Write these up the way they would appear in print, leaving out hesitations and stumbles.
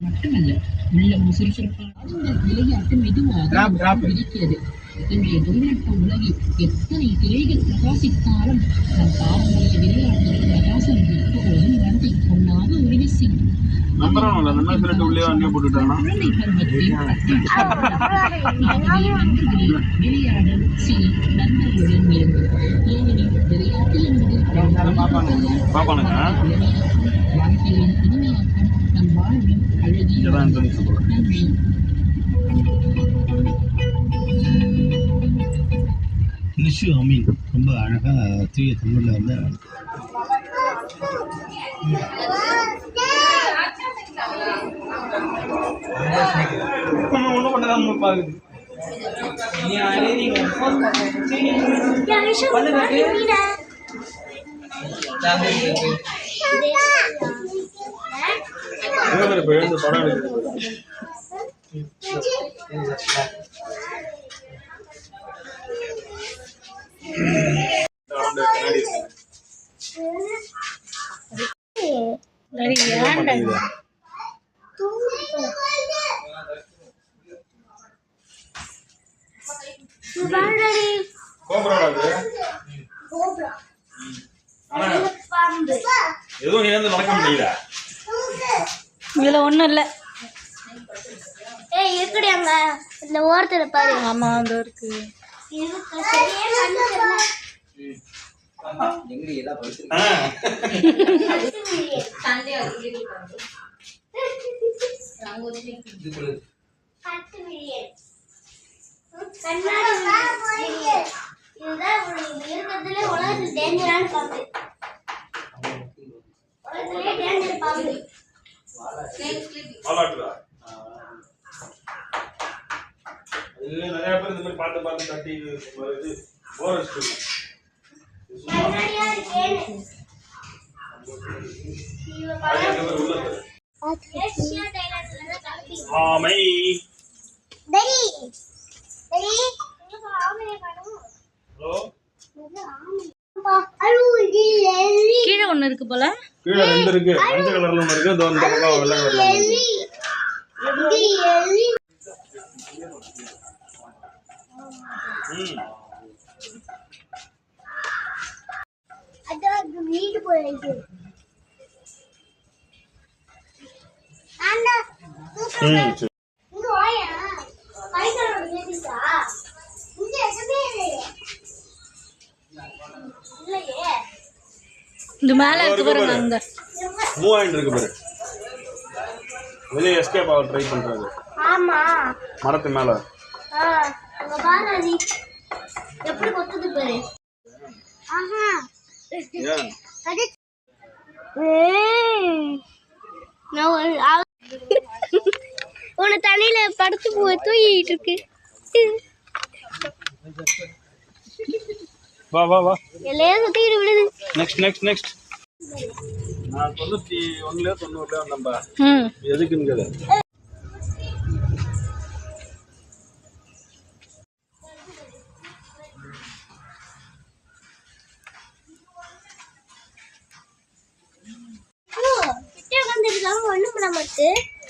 மட்டுமல்ல உள்ளம் சுறுசுறுப்பான விளையாட்டு மெதுவாக இருக்கிறது. இன்றைய தொழில்நுட்ப உலகில் எத்தனை திரைகள் பிரகாசித்தாலும் நம் பாரம்பரிய விளையாட்டுகள் பிரகாசம் எப்போதும் நடத்தை பொன்னாக உறுதி செய்யும். குழந்தை பருவத்தில் விளையாடல் சில நண்பர்களுடன் இருந்தது. ஏனெனில் விளையாட்டு என்பது வாழ்க்கையின் இனிமையாக்கம் நம் வாழ்வின் அழகிய நன்றி. நிஷு அமீன் ரொம்ப அழகாக தூய தமிழில் வந்து ஒன்றும் பண்ணதான் பார்க்குது. இதுல ஒண்ணும் இல்ல. இருக்குடியாங்க இந்த ஓரத்துல பாரு. ஆமா அது இருக்கு. நிறைய பேர் இந்த மாதிரி பார்த்து தட்டி கீழே ஒண்ணு இருக்கு போல. கீழே ரெண்டு இருக்கு. மஞ்சள் கலர்ல ஒண்ணு இருக்கு. இந்த பக்கம் வெள்ளை கலர்ல வீட்டு போயிருக்கு. இந்த மேல இருக்கு பாருங்க. அங்க மூவ் ஆயிட்டு இருக்கு பாரு. வெளியே எஸ்கேப் ஆக ட்ரை பண்றாரு. ஆமா மரத்து மேல. அங்க பாரு நீ எப்படி கொத்துது பாரு. ஆஹா அது நான் உன்னை தண்ணியில படுத்து தூக்கிட்டு இருக்கு. வா வா வா. எல்லாம் சுத்திட்டு விடுது. நெக்ஸ்ட் நான் 91ல 90ல நம்ம எதுக்குங்கது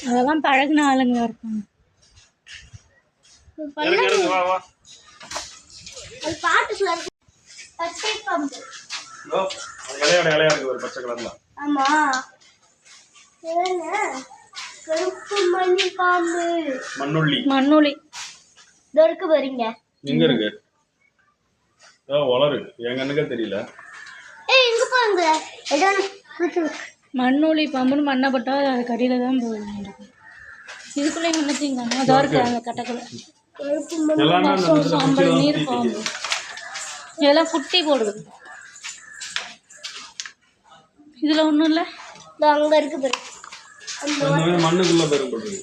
அதெல்லாம் பழகின ஆளுங்க இருப்பாங்க. பச்சை கலர்ல. ஆமா மண்ணுளி இருக்கு பாருங்க. எங்க இருக்கு? வளரு. எங்க கண்ணுக்கே தெரியல. மண்ணுளி பாம்புன்னு மண்ணை பட்டா அது கடியில தான் போகும். இதுக்குள்ள என்னத்தீங்க அதான் இருக்கு அந்த கட்டைக்குள்ள. சாம்பல் நீர் பாம்பு இதெல்லாம் குட்டி போடுது. இதுல ஒண்ணும் இல்ல. அங்க இருக்கு பாரு. மண்ணுக்குள்ள பெரும்படுது.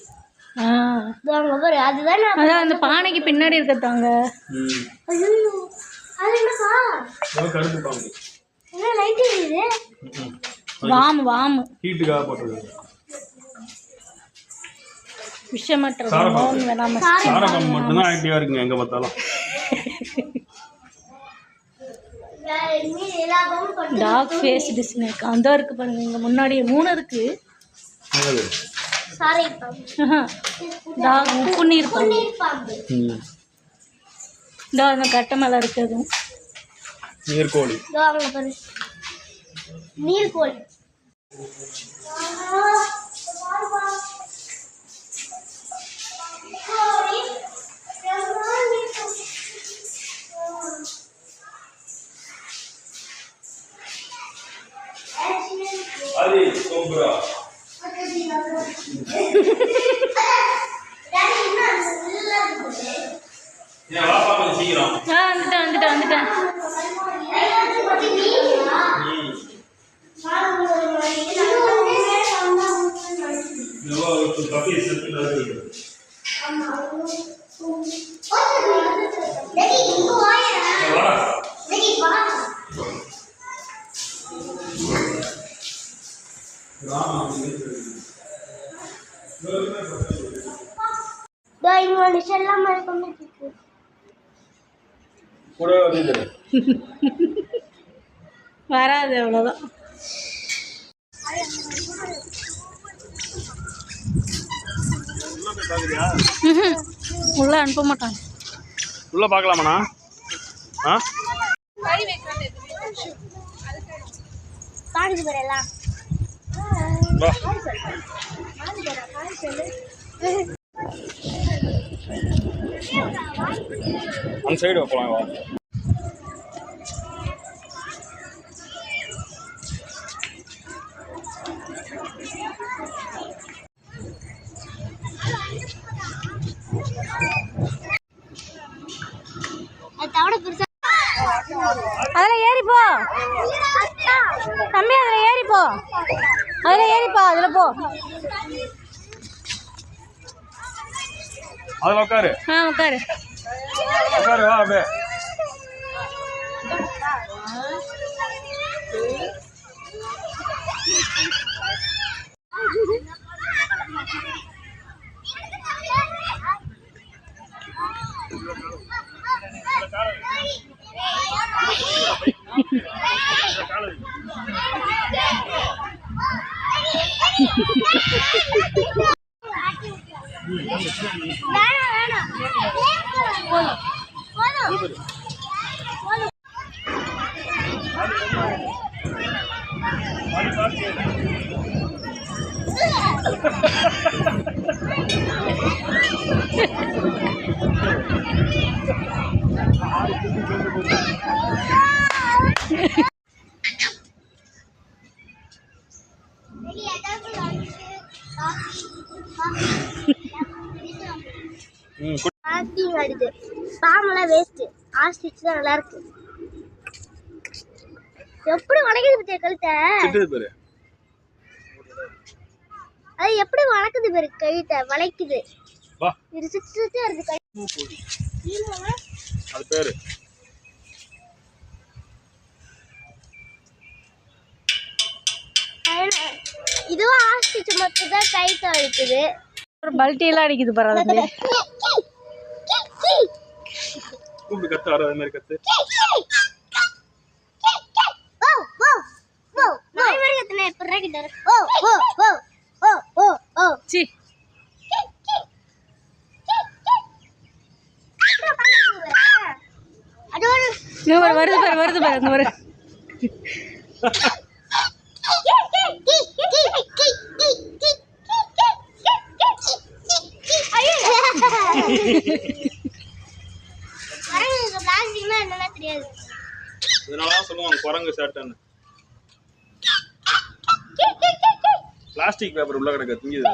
அங்க பாரு. அதுதான் அதான் அந்த பானைக்கு பின்னாடி இருக்கத்தாங்க. ஐயோ அது என்னப்பா? கருப்பு பாம்பு. என்ன லைட் எரியுது? வாமு ஹீட்டுக்காக போட்டுருக்கு. விஷமற்ற சாரப்பாம்பு மட்டும்தான் ஆக்டிவா இருக்குங்க எங்க பார்த்தாலும். டாக் ஃபேஸ்டு ஸ்னேக் அந்த இருக்கு பாருங்க. இங்க முன்னாடி 3 இருக்கு. சாரை பாம்பு, புண்ணீர் பாம்பு. புன்னீர் பாம்பு, இந்த அந்த கட்டை மேலே இருக்குது. நீர்கோழி. இதோ அங்க பாரு, நீர்கோழி. அது சூப்பரா. ஏன் வாப்பா கொஞ்சம் சீக்கிரம். வந்துட்டேன். வராது அவ்வளோதான். உள்ள அனுப்ப மாட்டாங்க. உள்ள பார்க்கலாமாண்ணா? ஆ காணிக்கு போறேன். வா. அந்த சைடு போகலாம் வா. அதில் ஏறிப்போ தம்பி, அதில் ஏறிப்போ, அதில் போ. அதில் உட்காரு. உட்காரு. வா அப்படியே. வருது. பாம்பெல்லாம் வேஸ்ட், ஆஸ்டிச் தான் நல்லா இருக்கு. எப்படி வளைக்குது பத்தியா கழுத்தை? அது எப்படி வளைக்குது பேரு கழுத்தை, வளைக்குது. இது சுத்தியா இருக்கு கை. அது பேரு இதுவும் ஆஸ்டிச் மட்டும் தான் கைத்தை அடிக்குது. ஒரு பல்ட்டியெல்லாம் அடிக்குது பரவாயில்ல. கூப்பிட்டு கத்து வர மாதிரி கத்து. வருது பாரு. இதனால சொல்லுவாங்க குரங்கு சேட்டன்னு. பிளாஸ்டிக் பேப்பர் உள்ள கிடக்க திங்குது.